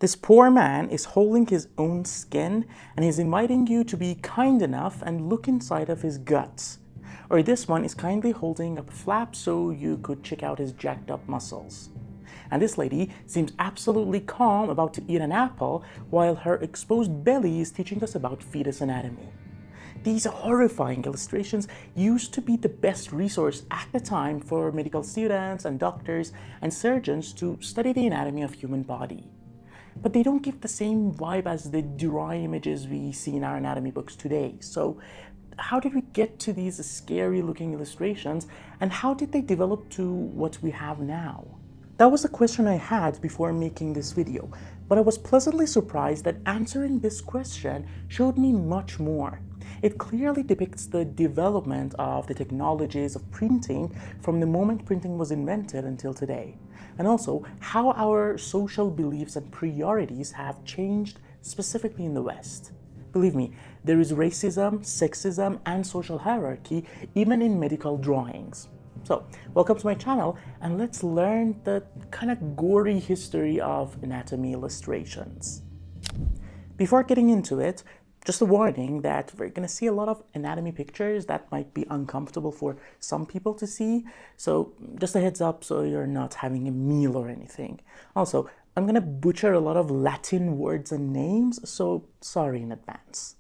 This poor man is holding his own skin and he's inviting you to be kind enough and look inside of his guts. Or this one is kindly holding up a flap so you could check out his jacked up muscles. And this lady seems absolutely calm about to eat an apple while her exposed belly is teaching us about fetus anatomy. These horrifying illustrations used to be the best resource at the time for medical students and doctors and surgeons to study the anatomy of human body. But they don't give the same vibe as the dry images we see in our anatomy books today. So how did we get to these scary looking illustrations, and how did they develop to what we have now? That was the question I had before making this video, but I was pleasantly surprised that answering this question showed me much more. It clearly depicts the development of the technologies of printing from the moment printing was invented until today, and also how our social beliefs and priorities have changed specifically in the West. Believe me, there is racism, sexism, and social hierarchy even in medical drawings. So, welcome to my channel, and let's learn the kind of gory history of anatomy illustrations. Before getting into it, just a warning that we're going to see a lot of anatomy pictures that might be uncomfortable for some people to see, so just a heads up so you're not having a meal or anything. Also, I'm going to butcher a lot of Latin words and names, so sorry in advance.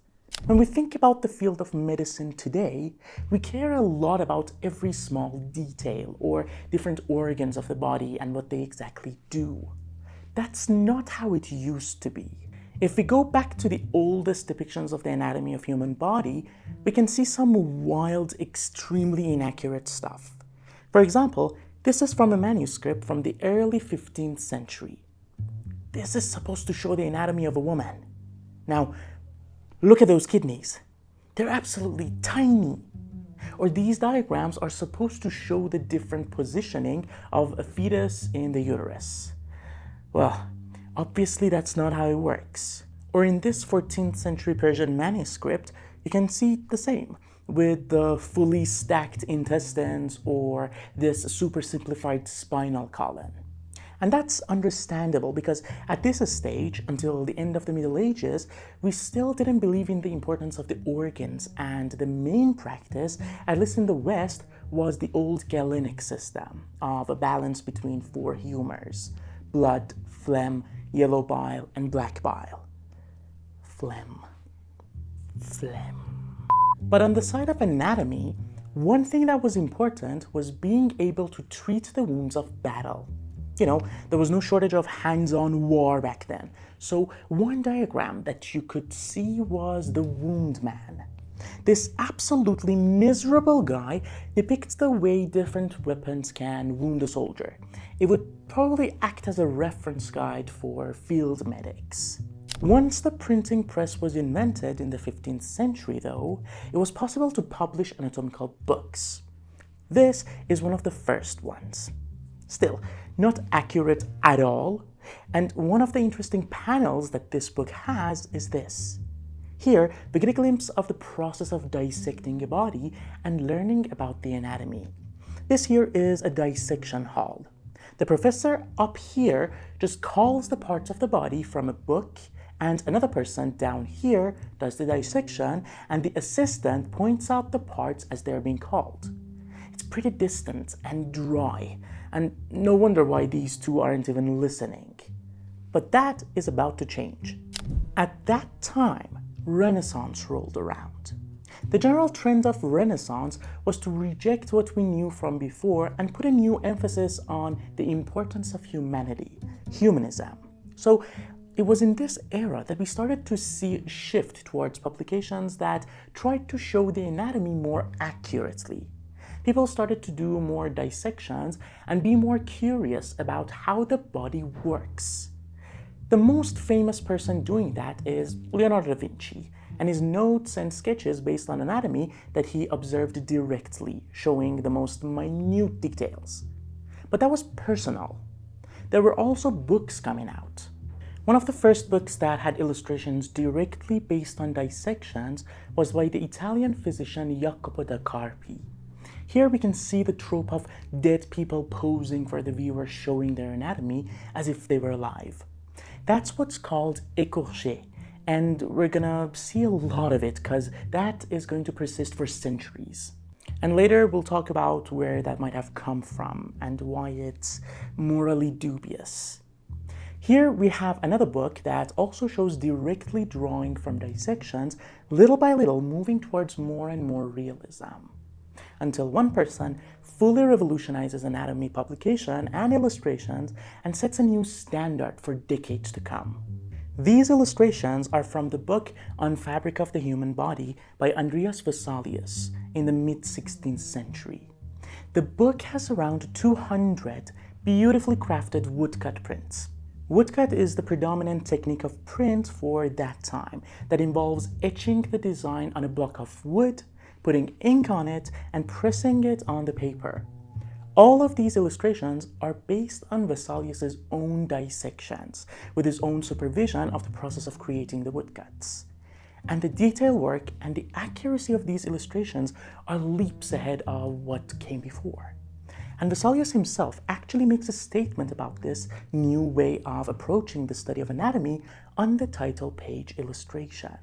When we think about the field of medicine today, we care a lot about every small detail or different organs of the body and what they exactly do. That's not how it used to be. If we go back to the oldest depictions of the anatomy of human body, we can see some wild, extremely inaccurate stuff. For example, this is from a manuscript from the early 15th century. This is supposed to show the anatomy of a woman. Now, look at those kidneys. They're absolutely tiny. Or these diagrams are supposed to show the different positioning of a fetus in the uterus. Well, obviously that's not how it works. Or in this 14th century Persian manuscript, you can see the same, with the fully stacked intestines or this super simplified spinal column. And that's understandable because at this stage, until the end of the Middle Ages, we still didn't believe in the importance of the organs, and the main practice, at least in the West, was the old Galenic system of a balance between four humors: blood, phlegm, yellow bile, and black bile. Phlegm. But on the side of anatomy, one thing that was important was being able to treat the wounds of battle. You know, there was no shortage of hands-on war back then. So one diagram that you could see was the wound man. This absolutely miserable guy depicts the way different weapons can wound a soldier. It would probably act as a reference guide for field medics. Once the printing press was invented in the 15th century, though, it was possible to publish anatomical books. This is one of the first ones. Still, not accurate at all, and one of the interesting panels that this book has is this. Here, we get a glimpse of the process of dissecting a body and learning about the anatomy. This here is a dissection hall. The professor up here just calls the parts of the body from a book, and another person down here does the dissection, and the assistant points out the parts as they're being called. It's pretty distant and dry, and no wonder why these two aren't even listening. But that is about to change. At that time, Renaissance rolled around. The general trend of Renaissance was to reject what we knew from before and put a new emphasis on the importance of humanity, humanism. So it was in this era that we started to see a shift towards publications that tried to show the anatomy more accurately. People started to do more dissections and be more curious about how the body works. The most famous person doing that is Leonardo da Vinci, and his notes and sketches based on anatomy that he observed directly, showing the most minute details. But that was personal. There were also books coming out. One of the first books that had illustrations directly based on dissections was by the Italian physician Jacopo da Carpi. Here we can see the trope of dead people posing for the viewer, showing their anatomy as if they were alive. That's what's called écorché, and we're gonna see a lot of it because that is going to persist for centuries. And later we'll talk about where that might have come from and why it's morally dubious. Here we have another book that also shows directly drawing from dissections, little by little moving towards more and more realism, until one person fully revolutionizes anatomy publication and illustrations and sets a new standard for decades to come. These illustrations are from the book On Fabric of the Human Body by Andreas Vesalius in the mid-16th century. The book has around 200 beautifully crafted woodcut prints. Woodcut is the predominant technique of print for that time that involves etching the design on a block of wood, putting ink on it, and pressing it on the paper. All of these illustrations are based on Vesalius's own dissections, with his own supervision of the process of creating the woodcuts. And the detail work and the accuracy of these illustrations are leaps ahead of what came before. And Vesalius himself actually makes a statement about this new way of approaching the study of anatomy on the title page illustration.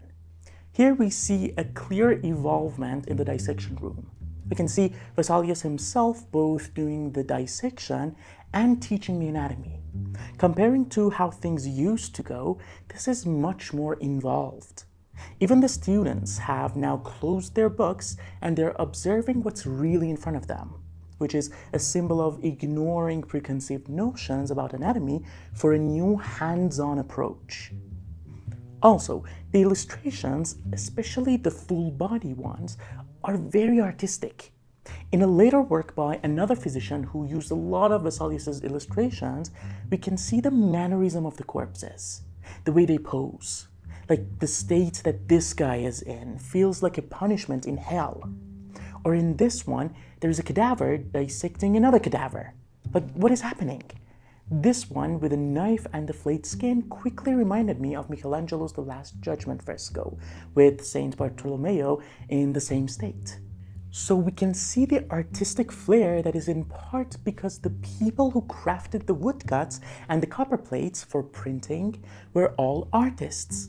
Here we see a clear evolvement in the dissection room. We can see Vesalius himself both doing the dissection and teaching the anatomy. Comparing to how things used to go, this is much more involved. Even the students have now closed their books and they're observing what's really in front of them, which is a symbol of ignoring preconceived notions about anatomy for a new hands-on approach. Also, the illustrations, especially the full body ones, are very artistic. In a later work by another physician who used a lot of Vesalius's illustrations, we can see the mannerism of the corpses, the way they pose. Like the state that this guy is in feels like a punishment in hell. Or in this one, there's a cadaver dissecting another cadaver. Like, what is happening? This one with a knife and the flayed skin quickly reminded me of Michelangelo's The Last Judgment fresco, with Saint Bartolomeo in the same state. So we can see the artistic flair that is in part because the people who crafted the woodcuts and the copper plates for printing were all artists.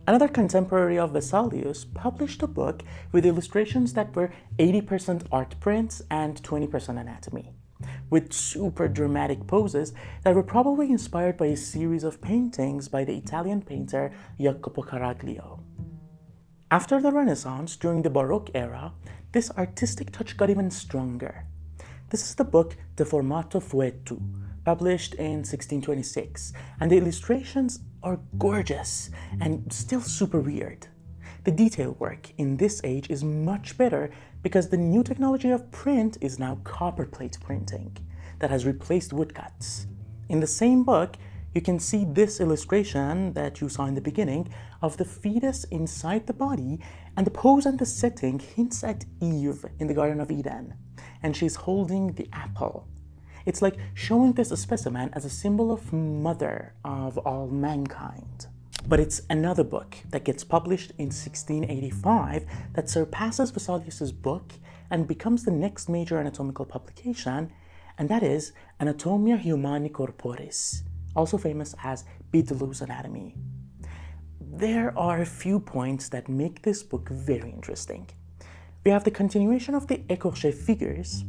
Another contemporary of Vesalius published a book with illustrations that were 80% art prints and 20% anatomy, with super dramatic poses that were probably inspired by a series of paintings by the Italian painter Jacopo Caraglio. After the Renaissance, during the Baroque era, this artistic touch got even stronger. This is the book De Formato Fuetu, published in 1626, and the illustrations are gorgeous and still super weird. The detail work in this age is much better because the new technology of print is now copperplate printing that has replaced woodcuts. In the same book, you can see this illustration that you saw in the beginning of the fetus inside the body, and the pose and the setting hints at Eve in the Garden of Eden, and she's holding the apple. It's like showing this specimen as a symbol of mother of all mankind. But it's another book that gets published in 1685 that surpasses Vesalius's book and becomes the next major anatomical publication, and that is Anatomia Humani Corporis, also famous as Bidelow's Anatomy. There are a few points that make this book very interesting. We have the continuation of the écorché figures,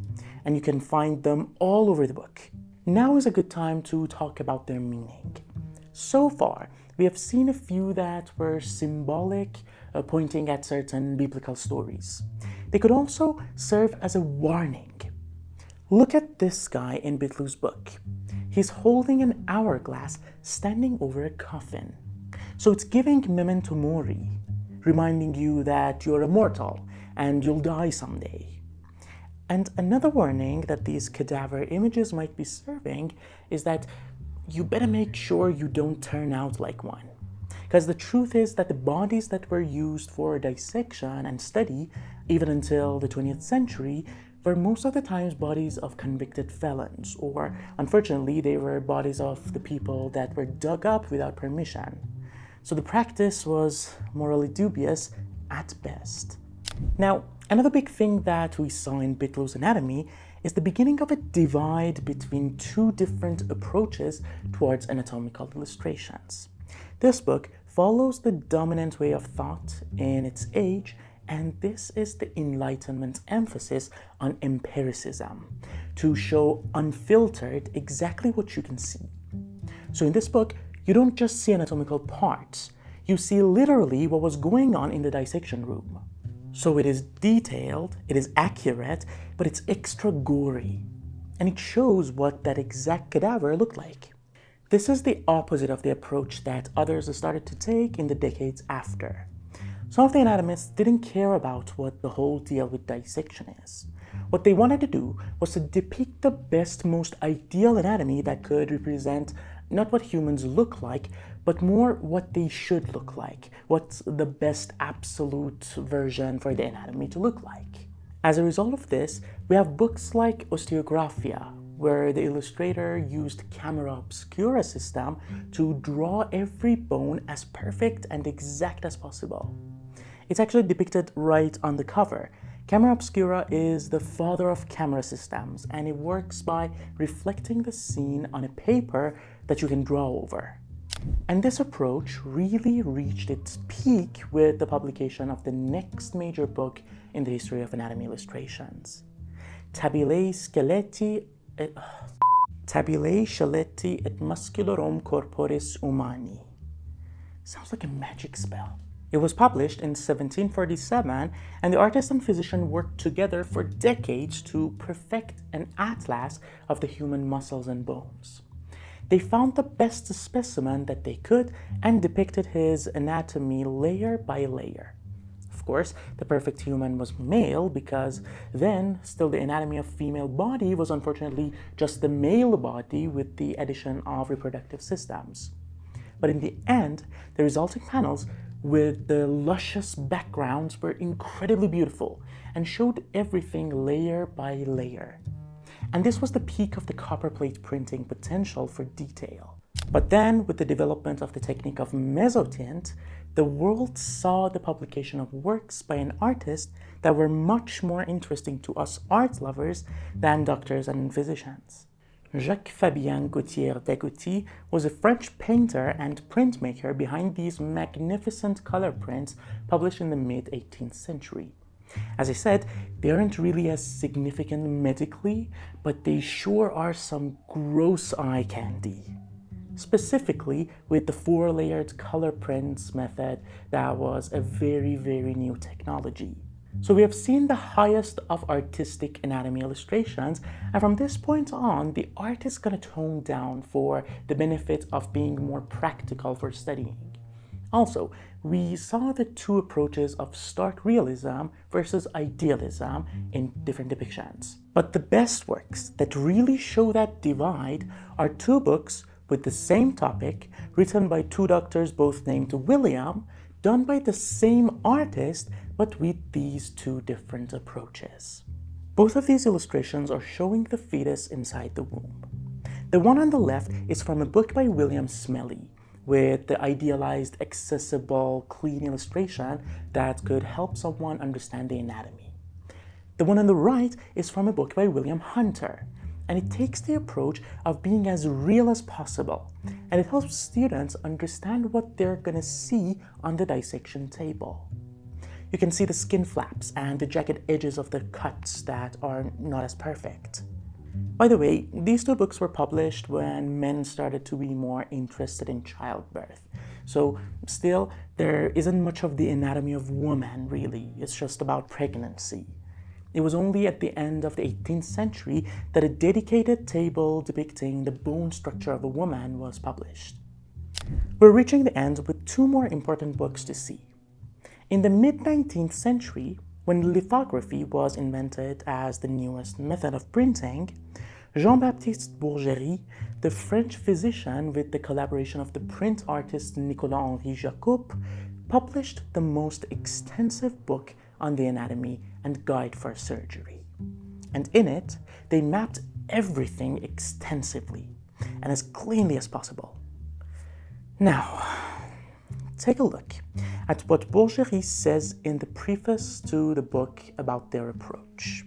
and you can find them all over the book. Now is a good time to talk about their meaning. So far, we have seen a few that were symbolic, pointing at certain biblical stories. They could also serve as a warning. Look at this guy in Bidelow's book. He's holding an hourglass standing over a coffin. So it's giving memento mori, reminding you that you're immortal and you'll die someday. And another warning that these cadaver images might be serving is that you better make sure you don't turn out like one. Because the truth is that the bodies that were used for dissection and study, even until the 20th century, were most of the times bodies of convicted felons, or unfortunately, they were bodies of the people that were dug up without permission. So the practice was morally dubious at best. Now, another big thing that we saw in Bidelow's Anatomy is the beginning of a divide between two different approaches towards anatomical illustrations. This book follows the dominant way of thought in its age, and this is the Enlightenment's emphasis on empiricism, to show unfiltered exactly what you can see. So in this book, you don't just see anatomical parts, you see literally what was going on in the dissection room. So it is detailed, it is accurate, but it's extra gory. And it shows what that exact cadaver looked like. This is the opposite of the approach that others started to take in the decades after. Some of the anatomists didn't care about what the whole deal with dissection is. What they wanted to do was to depict the best, most ideal anatomy that could represent not what humans look like, but more what they should look like. What's the best absolute version for the anatomy to look like? As a result of this, we have books like Osteographia, where the illustrator used camera obscura system to draw every bone as perfect and exact as possible. It's actually depicted right on the cover. Camera obscura is the father of camera systems, and it works by reflecting the scene on a paper that you can draw over. And this approach really reached its peak with the publication of the next major book in the history of anatomy illustrations, Tabulae Skeleti et Musculorum Corporis Humani. Sounds like a magic spell. It was published in 1747, and the artist and physician worked together for decades to perfect an atlas of the human muscles and bones. They found the best specimen that they could and depicted his anatomy layer by layer. Of course, the perfect human was male because then still the anatomy of female body was unfortunately just the male body with the addition of reproductive systems. But in the end, the resulting panels with the luscious backgrounds were incredibly beautiful and showed everything layer by layer. And this was the peak of the copperplate printing potential for detail. But then, with the development of the technique of mezzotint, the world saw the publication of works by an artist that were much more interesting to us art lovers than doctors and physicians. Jacques-Fabien Gautier-Dagouty was a French painter and printmaker behind these magnificent color prints published in the mid-18th century. As I said, they aren't really as significant medically, but they sure are some gross eye candy. Specifically with the 4-layered color prints method that was a very, very new technology. So we have seen the highest of artistic anatomy illustrations, and from this point on, the art is going to tone down for the benefit of being more practical for studying. Also, we saw the two approaches of stark realism versus idealism in different depictions. But the best works that really show that divide are two books with the same topic, written by two doctors both named William, done by the same artist, but with these two different approaches. Both of these illustrations are showing the fetus inside the womb. The one on the left is from a book by William Smellie, with the idealized, accessible, clean illustration that could help someone understand the anatomy. The one on the right is from a book by William Hunter, and it takes the approach of being as real as possible, and it helps students understand what they're gonna see on the dissection table. You can see the skin flaps and the jagged edges of the cuts that are not as perfect. By the way, these two books were published when men started to be more interested in childbirth. So still, there isn't much of the anatomy of woman, really. It's just about pregnancy. It was only at the end of the 18th century that a dedicated table depicting the bone structure of a woman was published. We're reaching the end with two more important books to see. In the mid-19th century, when lithography was invented as the newest method of printing, Jean-Baptiste Bourgerie, the French physician with the collaboration of the print artist Nicolas-Henri Jacob, published the most extensive book on the anatomy and guide for surgery. And in it, they mapped everything extensively and as cleanly as possible. Now, take a look at what Bourgerie says in the preface to the book about their approach.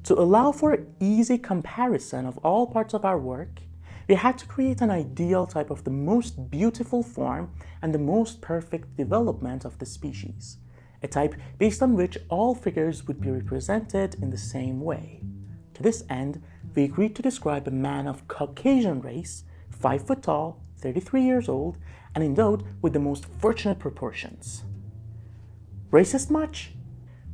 To allow for easy comparison of all parts of our work, we had to create an ideal type of the most beautiful form and the most perfect development of the species, a type based on which all figures would be represented in the same way. To this end, we agreed to describe a man of Caucasian race, 5 foot tall, 33 years old, and endowed with the most fortunate proportions. Racist much?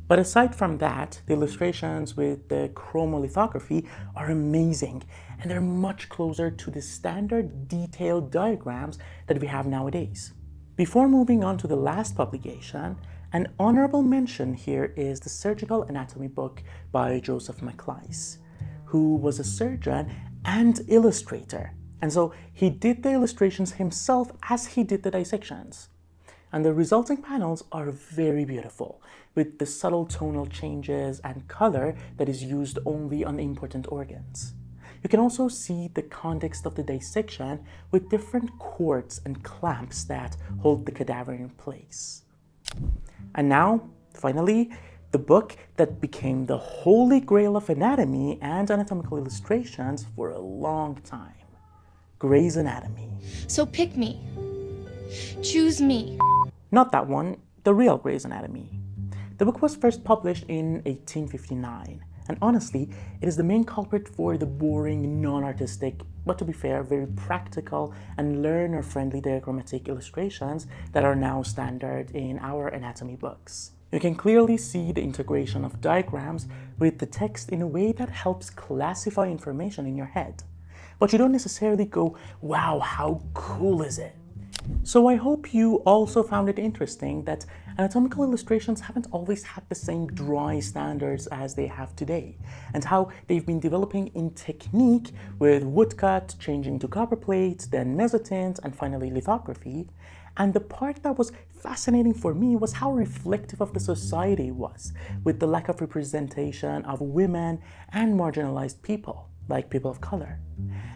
But aside from that, the illustrations with the chromolithography are amazing, and they're much closer to the standard detailed diagrams that we have nowadays. Before moving on to the last publication, an honorable mention here is the surgical anatomy book by Joseph McLeish, who was a surgeon and illustrator, and so he did the illustrations himself as he did the dissections. And the resulting panels are very beautiful, with the subtle tonal changes and color that is used only on important organs. You can also see the context of the dissection with different cords and clamps that hold the cadaver in place. And now, finally, the book that became the holy grail of anatomy and anatomical illustrations for a long time, Gray's Anatomy. So pick me. Choose me. Not that one, the real Gray's Anatomy. The book was first published in 1859, and honestly, it is the main culprit for the boring, non-artistic, but to be fair, very practical and learner-friendly diagrammatic illustrations that are now standard in our anatomy books. You can clearly see the integration of diagrams with the text in a way that helps classify information in your head. But you don't necessarily go, wow, how cool is it? So I hope you also found it interesting that anatomical illustrations haven't always had the same dry standards as they have today, and how they've been developing in technique with woodcut, changing to copperplate, then mezzotint, and finally lithography. And the part that was fascinating for me was how reflective of the society it was, with the lack of representation of women and marginalized people, like people of color.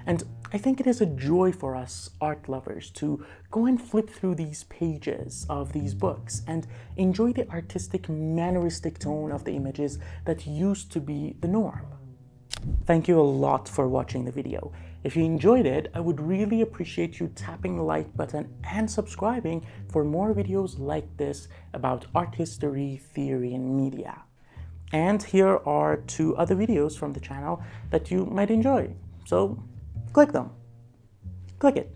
And I think it is a joy for us art lovers to go and flip through these pages of these books and enjoy the artistic, manneristic tone of the images that used to be the norm. Thank you a lot for watching the video. If you enjoyed it, I would really appreciate you tapping the like button and subscribing for more videos like this about art history, theory, and media. And here are 2 other videos from the channel that you might enjoy. So click them. Click it.